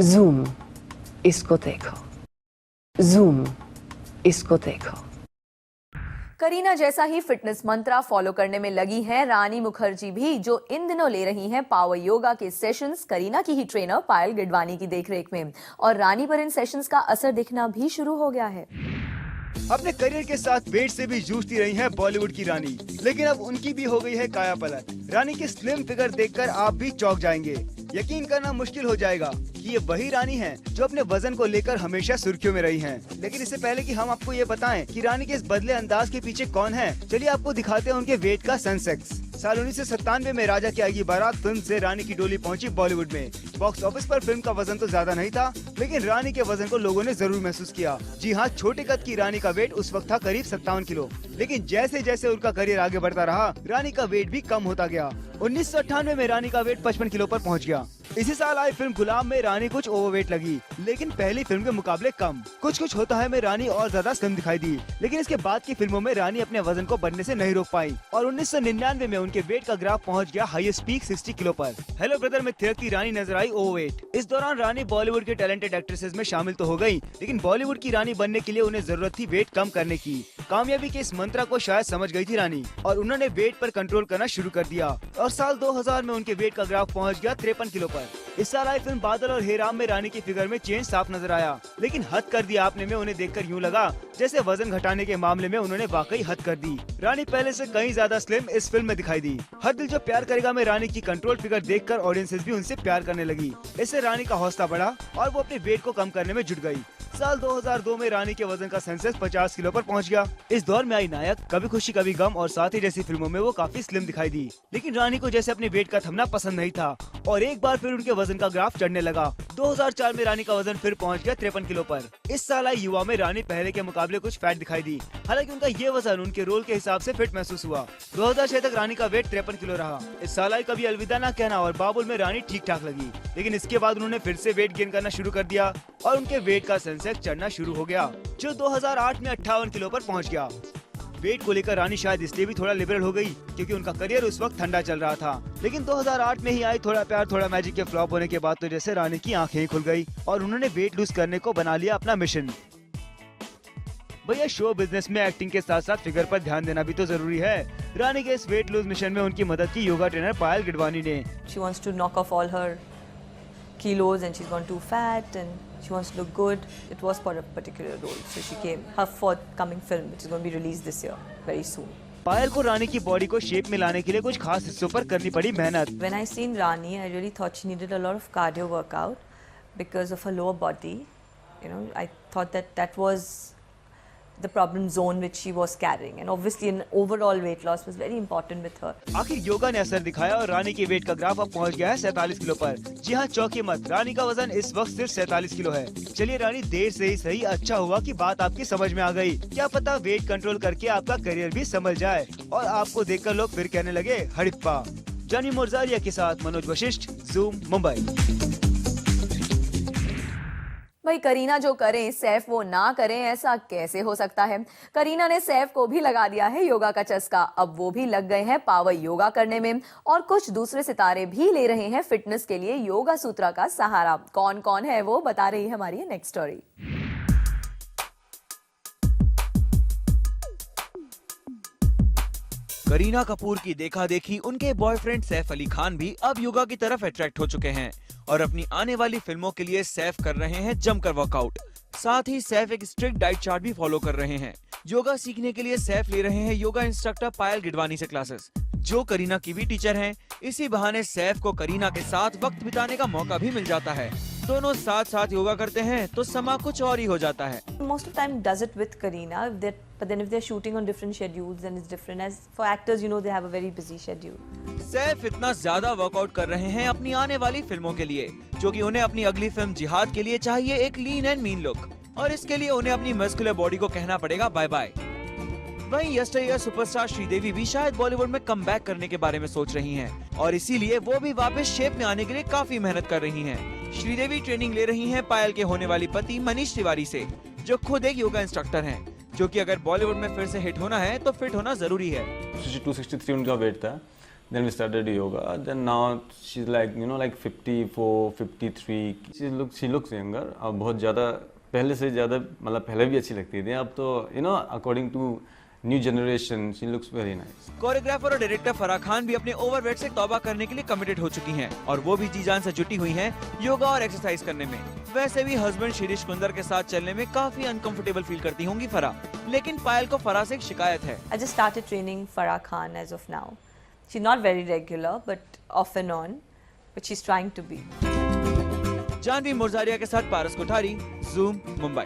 Zoom, इसको देखो। Zoom, इसको देखो। करीना जैसा ही फिटनेस मंत्रा फॉलो करने में लगी हैं रानी मुखर्जी भी, जो इन दिनों ले रही हैं पावर योगा के सेशंस करीना की ही ट्रेनर पायल गिडवानी की देखरेख में। और रानी पर इन सेशंस का असर दिखना भी शुरू हो गया है। अपने करियर के साथ वेट से भी जूझती रही हैं बॉलीवुड की रानी, लेकिन अब उनकी भी हो गई है काया पलट। रानी की स्लिम फिगर देखकर आप भी चौंक जाएंगे। यकीन करना मुश्किल हो जाएगा कि ये वही रानी हैं जो अपने वजन को लेकर हमेशा सुर्खियों में रही हैं। लेकिन इससे पहले कि हम आपको ये बताएं कि रानी के इस बदले अंदाज के पीछे कौन है, चलिए आपको दिखाते हैं उनके वेट का सेंसेक्स। साल 1997 में राजा की आएगी बारात फिल्म से रानी की डोली पहुंची बॉलीवुड में। बॉक्स ऑफिस पर फिल्म का वजन तो ज्यादा नहीं था, लेकिन रानी के वजन को लोगों ने जरूर महसूस किया। जी हाँ, छोटे कद की रानी का वेट उस वक्त था करीब 57 किलो। लेकिन जैसे जैसे उनका करियर आगे बढ़ता रहा, रानी का वेट भी कम होता गया। 1998 में रानी का वेट 55 किलो पर पहुंच गया। इसी साल आई फिल्म गुलाम में रानी कुछ ओवरवेट लगी, लेकिन पहली फिल्म के मुकाबले कम। कुछ होता है में रानी और ज्यादा स्लिम दिखाई दी, लेकिन इसके बाद की फिल्मों में रानी अपने वजन को बढ़ने से नहीं रोक पाई और 1999 में उनके वेट का ग्राफ पहुंच गया हाईएस्ट पीक 60 किलो पर। हेलो ब्रदर में थिरकती रानी नजर आई ओवरवेट। इस दौरान रानी बॉलीवुड के टैलेंटेड एक्ट्रेसेस में शामिल तो हो गयी, लेकिन बॉलीवुड की रानी बनने के लिए उन्हें जरूरत थी वेट कम करने की। कामयाबी के इस मंत्र को शायद समझ गई थी रानी और उन्होंने वेट पर कंट्रोल करना शुरू कर दिया और साल 2000 में उनके वेट का ग्राफ पहुंच गया 53 किलो पर। इस साल आई फिल्म बादल और हेराम में रानी की फिगर में चेंज साफ नजर आया, लेकिन हद कर दिया आपने में उन्हें देखकर यूं लगा जैसे वजन घटाने के मामले में उन्होंने वाकई हद कर दी। रानी पहले से कहीं ज्यादा स्लिम इस फिल्म में दिखाई दी। हर दिल जो प्यार करेगा में रानी की कंट्रोल फिगर देखकर ऑडियंसेस भी उनसे प्यार करने लगी। इससे रानी का हौसला बढ़ा और वो अपने वेट को कम करने में जुट गई। साल 2002 में रानी के वजन का सेंसेक्स 50 किलो पर पहुंच गया। इस दौर में आई नायक, कभी खुशी कभी गम और साथी जैसी फिल्मों में वो काफी स्लिम दिखाई दी, लेकिन रानी को जैसे अपने वेट का थमना पसंद नहीं था और एक बार फिर उनके वजन का ग्राफ चढ़ने लगा। 2004 में रानी का वजन फिर पहुंच गया 53 किलो पर। इस साल आई युवा में रानी पहले के मुकाबले कुछ फैट दिखाई दी, हालांकि उनका ये वजन उनके रोल के हिसाब से फिट महसूस हुआ। 2006 तक रानी का वेट 53 किलो रहा। इस साल आई कभी अलविदा ना कहना और बाबुल में रानी ठीक ठाक लगी, लेकिन इसके बाद उन्होंने फिर से वेट गेन करना शुरू कर दिया और उनके वेट का सेंसेक्स चढ़ना शुरू हो गया, जो 2008 में 58 किलो पर पहुंच गया। वेट को लेकर रानी शायद इसलिए भी थोड़ा लिबरल हो गई क्योंकि उनका करियर उस वक्त ठंडा चल रहा था। लेकिन 2008 में ही आई थोड़ा प्यार थोड़ा मैजिक के फ्लॉप होने के बाद तो जैसे रानी की आंखें ही खुल गई और उन्होंने वेट लूज करने को बना लिया अपना मिशन। भैया, शो बिजनेस में एक्टिंग के साथ साथ फिगर पर ध्यान देना भी तो जरूरी है। रानी के इस वेट लूज मिशन में उनकी मदद की योगा ट्रेनर पायल गिडवानी ने। She wants to knock off all her kilos and she's gone too fat and she wants to look good. It was for a particular role, so she came. Her forthcoming film, which is going to be released this year, very soon. पायल को रानी की body को shape में लाने के लिए कुछ खास हिस्सों पर करनी पड़ी मेहनत। When I seen Rani, I really thought she needed a lot of cardio workout because of her lower body. You know, I thought that was the problem zone which she was carrying, and obviously an overall weight loss was very important with her. आखिर योगा ने असर दिखाया और रानी के wait का graph अब पहुंच गया है 47 किलो पर। जी हाँ, चौंकिए मत, रानी का वजन इस वक्त सिर्फ 47 किलो है। चलिए रानी, देर से ही सही, अच्छा हुआ कि बात आपकी समझ में आ गई। क्या पता वेट कंट्रोल करके आपका करियर भी संभल जाए और आपको देखकर लोग फिर कहने लगे हड़प्पा। जानी मोरजारिया के साथ मनोज वशिष्ठ, जूम, मुंबई। भाई, करीना जो करें सैफ वो ना करें, ऐसा कैसे हो सकता है। करीना ने सैफ को भी लगा दिया है योगा का चस्का। अब वो भी लग गए हैं पावर योगा करने में और कुछ दूसरे सितारे भी ले रहे हैं फिटनेस के लिए योगा सूत्रा का सहारा। कौन कौन है वो बता रही है हमारी नेक्स्ट स्टोरी। करीना कपूर की देखा देखी उनके बॉयफ्रेंड सैफ अली खान भी अब योगा की तरफ अट्रैक्ट हो चुके हैं और अपनी आने वाली फिल्मों के लिए सैफ कर रहे हैं जमकर वर्कआउट। साथ ही सैफ एक स्ट्रिक्ट डाइट चार्ट भी फॉलो कर रहे हैं। योगा सीखने के लिए सैफ ले रहे हैं योगा इंस्ट्रक्टर पायल गिडवानी से क्लासेस, जो करीना की भी टीचर हैं। इसी बहाने सैफ को करीना के साथ वक्त बिताने का मौका भी मिल जाता है। दोनों साथ साथ योगा करते हैं तो समा कुछ और ही हो जाता है। Most of the time does it with Kareena, but then if they're shooting on different schedules, then it's different. As for actors, you know, they have a very busy schedule. Saif इतना ज्यादा वर्कआउट कर रहे हैं अपनी आने वाली फिल्मों के लिए, जो कि उन्हें अपनी अगली फिल्म जिहाद के लिए चाहिए एक लीन एंड मीन लुक, और इसके लिए उन्हें अपनी मस्कुलर बॉडी को कहना पड़ेगा बाय बाय। वहीं यस्टरईयर सुपरस्टार श्रीदेवी भी शायद बॉलीवुड में कमबैक करने के बारे में सोच रही हैं और इसीलिए वो भी वापस शेप में आने के लिए काफी मेहनत कर रही हैं। श्रीदेवी ट्रेनिंग ले रही हैं पायल के होने वाली पति मनीष तिवारी से, जो खुद एक योगा इंस्ट्रक्टर हैं, जो कि अगर बॉलीवुड में फिर से हिट होना है तो फिट होना जरूरी है। 263 उनका वेट था, Then we started yoga. Then now she's like, you know, like 54, 53. She looks younger. अब बहुत ज़्यादा पहले से ज़्यादा मतलब पहले भी अच्छी लगती थी. अब तो you know according to new generation she looks very nice. Choreographer और डायरेक्टर फराह खान भी अपने ओवरवेट से तौबा करने के लिए कमिटेड हो चुकी हैं और वो भी जी जान से जुटी हुई हैं योगा और एक्सरसाइज करने में। वैसे भी हस्बैंड शिरीष कुंदर के साथ चलने में काफी अनकंफर्टेबल फील करती होंगी फराह, लेकिन पायल को फराह से एक शिकायत है। I just started training Farah Khan as of now. She's not very regular, but off and on, but she's trying to be. Janvi मुर्जारिया के साथ पारस कोठारी, ज़ूम, मुंबई।